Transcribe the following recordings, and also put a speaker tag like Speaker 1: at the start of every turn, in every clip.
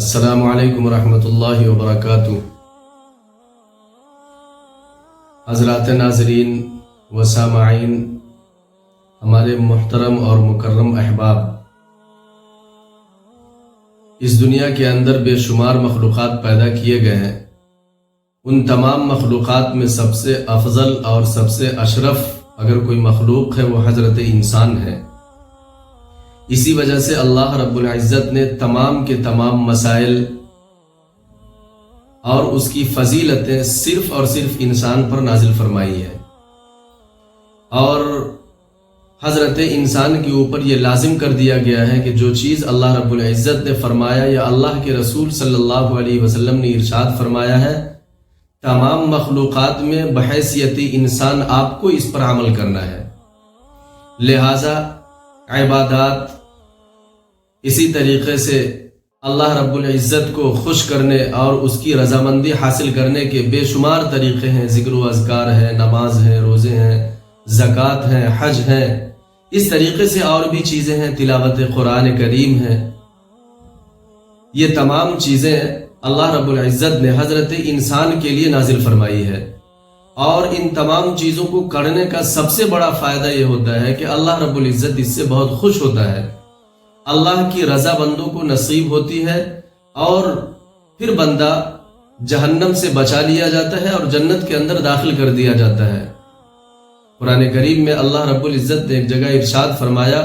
Speaker 1: السلام علیکم ورحمۃ اللہ وبرکاتہ۔ حضرات ناظرین و سامعین، ہمارے محترم اور مکرم احباب، اس دنیا کے اندر بے شمار مخلوقات پیدا کیے گئے ہیں۔ ان تمام مخلوقات میں سب سے افضل اور سب سے اشرف اگر کوئی مخلوق ہے وہ حضرت انسان ہے۔ اسی وجہ سے اللہ رب العزت نے تمام کے تمام مسائل اور اس کی فضیلتیں صرف اور صرف انسان پر نازل فرمائی ہے، اور حضرت انسان کے اوپر یہ لازم کر دیا گیا ہے کہ جو چیز اللہ رب العزت نے فرمایا یا اللہ کے رسول صلی اللہ علیہ وسلم نے ارشاد فرمایا ہے، تمام مخلوقات میں بحیثیت انسان آپ کو اس پر عمل کرنا ہے۔ لہذا عبادات اسی طریقے سے اللہ رب العزت کو خوش کرنے اور اس کی رضامندی حاصل کرنے کے بے شمار طریقے ہیں، ذکر و اذکار ہے، نماز ہے، روزے ہیں، زکوٰۃ ہے، حج ہے، اس طریقے سے اور بھی چیزیں ہیں، تلاوت قرآن کریم ہے۔ یہ تمام چیزیں اللہ رب العزت نے حضرت انسان کے لیے نازل فرمائی ہے، اور ان تمام چیزوں کو کرنے کا سب سے بڑا فائدہ یہ ہوتا ہے کہ اللہ رب العزت اس سے بہت خوش ہوتا ہے، اللہ کی رضا بندوں کو نصیب ہوتی ہے، اور پھر بندہ جہنم سے بچا لیا جاتا ہے اور جنت کے اندر داخل کر دیا جاتا ہے۔ قرآن کریم میں اللہ رب العزت نے ایک جگہ ارشاد فرمایا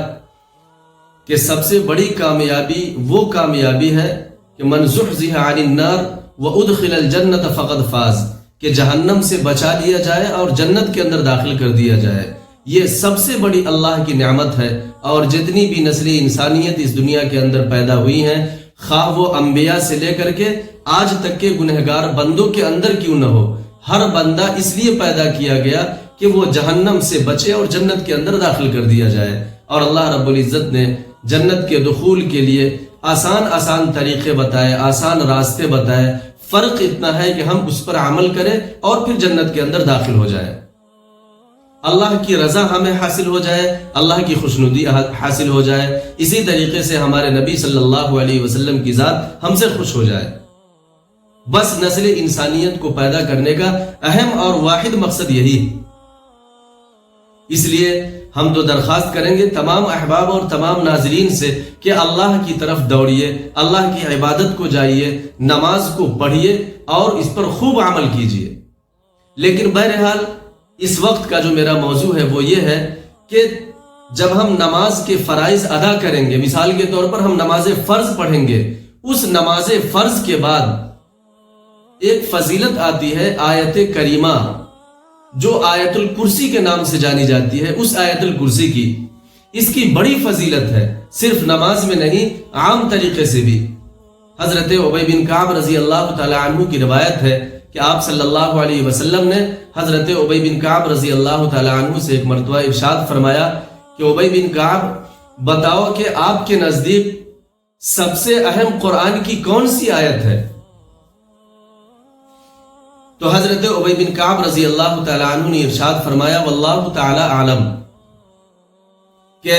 Speaker 1: کہ سب سے بڑی کامیابی وہ کامیابی ہے کہ من زحزح عن النار وادخل الجنت فقد فاز، کہ جہنم سے بچا لیا جائے اور جنت کے اندر داخل کر دیا جائے۔ یہ سب سے بڑی اللہ کی نعمت ہے، اور جتنی بھی نسل انسانیت اس دنیا کے اندر پیدا ہوئی ہیں، خواہ وہ انبیاء سے لے کر کے آج تک کے گنہگار بندوں کے اندر کیوں نہ ہو، ہر بندہ اس لیے پیدا کیا گیا کہ وہ جہنم سے بچے اور جنت کے اندر داخل کر دیا جائے۔ اور اللہ رب العزت نے جنت کے دخول کے لیے آسان طریقے بتائے، آسان راستے بتائے۔ فرق اتنا ہے کہ ہم اس پر عمل کریں اور پھر جنت کے اندر داخل ہو جائیں، اللہ کی رضا ہمیں حاصل ہو جائے، اللہ کی خوشنودی حاصل ہو جائے، اسی طریقے سے ہمارے نبی صلی اللہ علیہ وسلم کی ذات ہم سے خوش ہو جائے۔ بس نسل انسانیت کو پیدا کرنے کا اہم اور واحد مقصد یہی ہے۔ اس لیے ہم تو درخواست کریں گے تمام احباب اور تمام ناظرین سے کہ اللہ کی طرف دوڑیے، اللہ کی عبادت کو جائیے، نماز کو پڑھیے اور اس پر خوب عمل کیجیے۔ لیکن بہرحال اس وقت کا جو میرا موضوع ہے وہ یہ ہے کہ جب ہم نماز کے فرائض ادا کریں گے، مثال کے طور پر ہم نماز فرض پڑھیں گے، اس نماز فرض کے بعد ایک فضیلت آتی ہے آیت کریمہ، جو آیت الکرسی کے نام سے جانی جاتی ہے۔ اس آیت الکرسی کی اس کی بڑی فضیلت ہے، صرف نماز میں نہیں، عام طریقے سے بھی۔ حضرت ابی بن کعب رضی اللہ تعالی عنہ کی روایت ہے کہ آپ صلی اللہ علیہ وسلم نے حضرت ابی بن کعب رضی اللہ تعالی عنہ سے ایک مرتبہ ارشاد فرمایا کہ ابی بن کعب، بتاؤ کہ آپ کے نزدیک سب سے اہم قرآن کی کون سی آیت ہے؟ تو حضرت ابی بن کعب رضی اللہ تعالی عنہ نے ارشاد فرمایا واللہ تعالی اعلم، کہ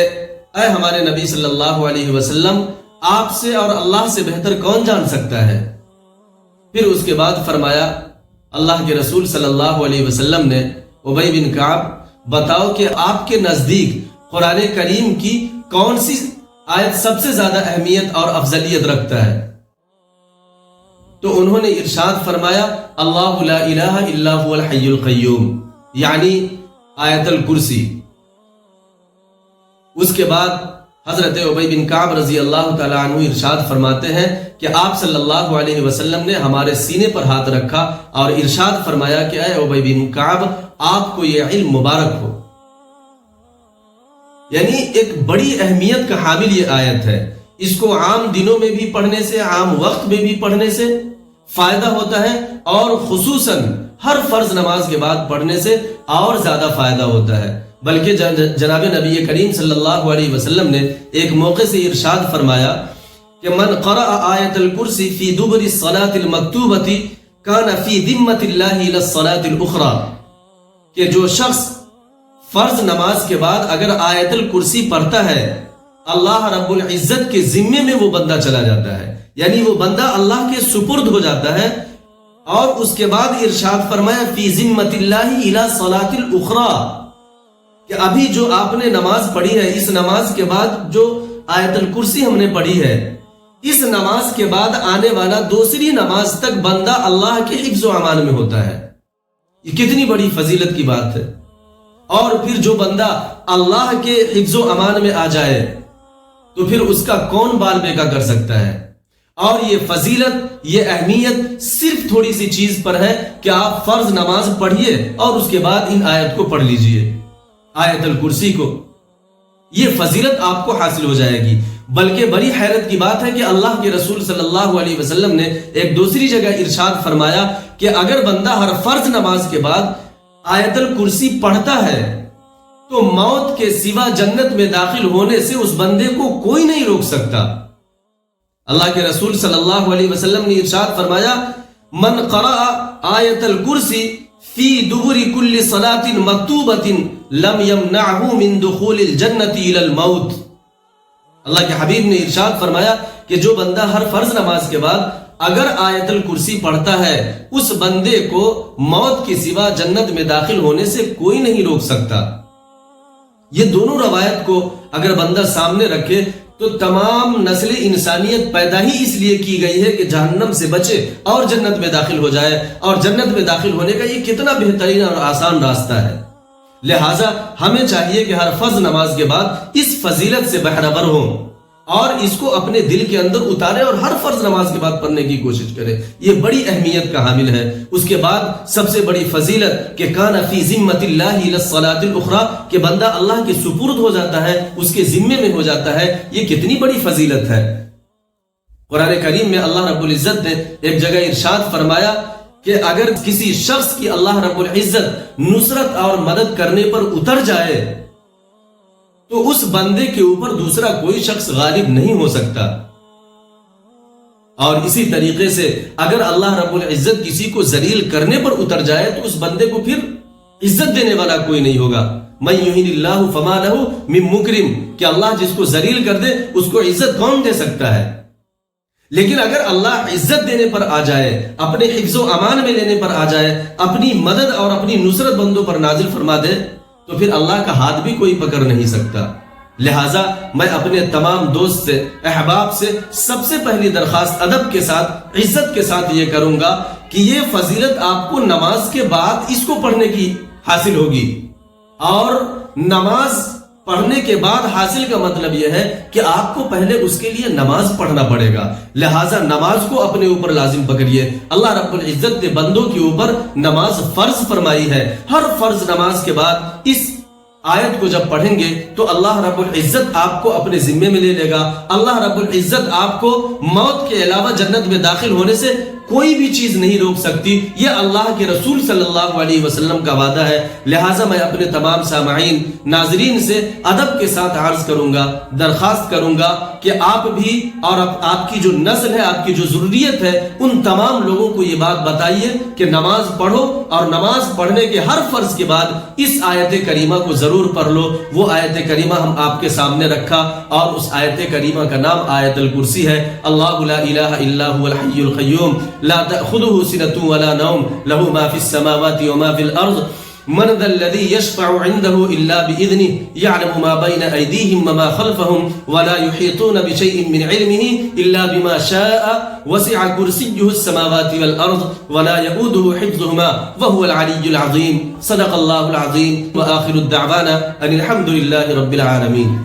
Speaker 1: اے ہمارے نبی صلی اللہ علیہ وسلم، آپ سے اور اللہ سے بہتر کون جان سکتا ہے؟ پھر اس کے بعد فرمایا اللہ کے رسول صلی اللہ علیہ وسلم نے، ابی بن کعب بتاؤ کہ آپ کے نزدیک قرآن کریم کی کون سی آیت سب سے زیادہ اہمیت اور افضلیت رکھتا ہے؟ تو انہوں نے ارشاد فرمایا اللہ لا الہ الا هو الحی القیوم، یعنی آیت الکرسی۔ اس کے بعد حضرت ابی بن کعب رضی اللہ تعالی عنہ ارشاد فرماتے ہیں کہ آپ صلی اللہ علیہ وسلم نے ہمارے سینے پر ہاتھ رکھا اور ارشاد فرمایا کہ اے ابی بن کعب، آپ کو یہ علم مبارک ہو۔ یعنی ایک بڑی اہمیت کا حامل یہ آیت ہے۔ اس کو عام دنوں میں بھی پڑھنے سے، عام وقت میں بھی پڑھنے سے فائدہ ہوتا ہے، اور خصوصاً ہر فرض نماز کے بعد پڑھنے سے اور زیادہ فائدہ ہوتا ہے۔ بلکہ جناب نبی کریم صلی اللہ علیہ وسلم نے ایک موقع سے ارشاد فرمایا کہ من قرأ آیت الکرسی فی دبر الصلاة المکتوبۃ کان فی ذمۃ اللہ الی الصلاة الاخری، کہ جو شخص فرض نماز کے بعد اگر آیت الکرسی پڑھتا ہے، اللہ رب العزت کے ذمے میں وہ بندہ چلا جاتا ہے، یعنی وہ بندہ اللہ کے سپرد ہو جاتا ہے. اور اس کے بعد ارشاد فرمایا فی ذمۃ اللہ الی صلاۃ الاخری، کہ ابھی جو آپ نے نماز پڑھی ہے، اس نماز کے بعد جو آیت الکرسی ہم نے پڑھی ہے، اس نماز کے بعد آنے والا دوسری نماز تک بندہ اللہ کے حفظ و امان میں ہوتا ہے. یہ کتنی بڑی فضیلت کی بات ہے. اور پھر جو بندہ اللہ کے حفظ و امان میں آ جائے تو پھر اس کا کون بال بیکا کر سکتا ہے. اور یہ فضیلت، یہ اہمیت صرف تھوڑی سی چیز پر ہے کہ آپ فرض نماز پڑھیے اور اس کے بعد ان آیت کو پڑھ لیجئے، آیت الکرسی کو. یہ فضیلت آپ کو حاصل ہو جائے گی. بلکہ بڑی حیرت کی بات ہے کہ اللہ کے رسول صلی اللہ علیہ وسلم نے ایک دوسری جگہ ارشاد فرمایا کہ اگر بندہ ہر فرض نماز کے بعد آیت الکرسی پڑھتا ہے تو موت کے سوا جنت میں داخل ہونے سے اس بندے کو کوئی نہیں روک سکتا. اللہ کے رسول صلی اللہ علیہ وسلم نے ارشاد فرمایا من قرأ آیت الکرسی فی دبر کل صلاۃ مکتوبۃ لم یمنعہ من دخول الجنۃ الی الموت. اللہ کے حبیب نے ارشاد فرمایا کہ جو بندہ ہر فرض نماز کے بعد اگر آیت الکرسی پڑھتا ہے اس بندے کو موت کے سوا جنت میں داخل ہونے سے کوئی نہیں روک سکتا. یہ دونوں روایت کو اگر بندہ سامنے رکھے تو تمام نسل انسانیت پیدا ہی اس لیے کی گئی ہے کہ جہنم سے بچے اور جنت میں داخل ہو جائے. اور جنت میں داخل ہونے کا یہ کتنا بہترین اور آسان راستہ ہے. لہٰذا ہمیں چاہیے کہ ہر فرض نماز کے بعد اس فضیلت سے بہرہ ہوں اور اس کو اپنے دل کے اندر اتارے اور ہر فرض نماز کے بعد پڑھنے کی کوشش کرے. یہ بڑی اہمیت کا حامل ہے. اس کے بعد سب سے بڑی فضیلت کہ کان فی ذمۃ اللہ الی الصلاۃ الاخری، کہ بندہ اللہ کے سپرد ہو جاتا ہے، اس کے ذمے میں ہو جاتا ہے. یہ کتنی بڑی فضیلت ہے. قرآن کریم میں اللہ رب العزت نے ایک جگہ ارشاد فرمایا کہ اگر کسی شخص کی اللہ رب العزت نصرت اور مدد کرنے پر اتر جائے تو اس بندے کے اوپر دوسرا کوئی شخص غالب نہیں ہو سکتا. اور اسی طریقے سے اگر اللہ رب العزت کسی کو ذلیل کرنے پر اتر جائے تو اس بندے کو پھر عزت دینے والا کوئی نہیں ہوگا. من یہن اللہ فما لہ من مکرم، کہ اللہ جس کو ذلیل کر دے اس کو عزت کون دے سکتا ہے. لیکن اگر اللہ عزت دینے پر آ جائے، اپنے حفظ و امان میں لینے پر آ جائے، اپنی مدد اور اپنی نصرت بندوں پر نازل فرما دے تو پھر اللہ کا ہاتھ بھی کوئی پکڑ نہیں سکتا. لہٰذا میں اپنے تمام دوست سے، احباب سے سب سے پہلی درخواست ادب کے ساتھ، عزت کے ساتھ یہ کروں گا کہ یہ فضیلت آپ کو نماز کے بعد اس کو پڑھنے کی حاصل ہوگی. اور نماز پڑھنے کے بعد حاصل کا مطلب یہ ہے کہ آپ کو پہلے اس کے لیے نماز پڑھنا پڑے گا. لہٰذا نماز کو اپنے اوپر لازم پکڑیے. اللہ رب العزت نے بندوں کے اوپر نماز فرض فرمائی ہے. ہر فرض نماز کے بعد اس آیت کو جب پڑھیں گے تو اللہ رب العزت آپ کو اپنے ذمے میں لے لے گا. اللہ رب العزت آپ کو موت کے علاوہ جنت میں داخل ہونے سے کوئی بھی چیز نہیں روک سکتی. یہ اللہ کے رسول صلی اللہ علیہ وسلم کا وعدہ ہے. لہٰذا میں اپنے تمام سامعین، ناظرین سے ادب کے ساتھ عرض کروں گا، درخواست کروں گا کہ آپ بھی اور آپ کی جو نسل ہے، آپ کی جو ضروریت ہے، ان تمام لوگوں کو یہ بات بتائیے کہ نماز پڑھو اور نماز پڑھنے کے ہر فرض کے بعد اس آیت کریمہ کو ضرور پڑھ لو. وہ آیت کریمہ ہم آپ کے سامنے رکھا اور اس آیت کریمہ کا نام آیت الکرسی ہے. اللہ لا الہ الا هو الحی القیوم لا تأخذه سنة ولا نوم له ما في السماوات وما في الأرض من ذا الذي يشفع عنده إلا بإذنه يعلم ما بين أيديهم وما خلفهم ولا يحيطون بشيء من علمه إلا بما شاء وسع كرسيه السماوات والأرض ولا يؤوده حفظهما وهو العلي العظيم. صدق الله العظيم. وآخر الدعوانا أن الحمد لله رب العالمين.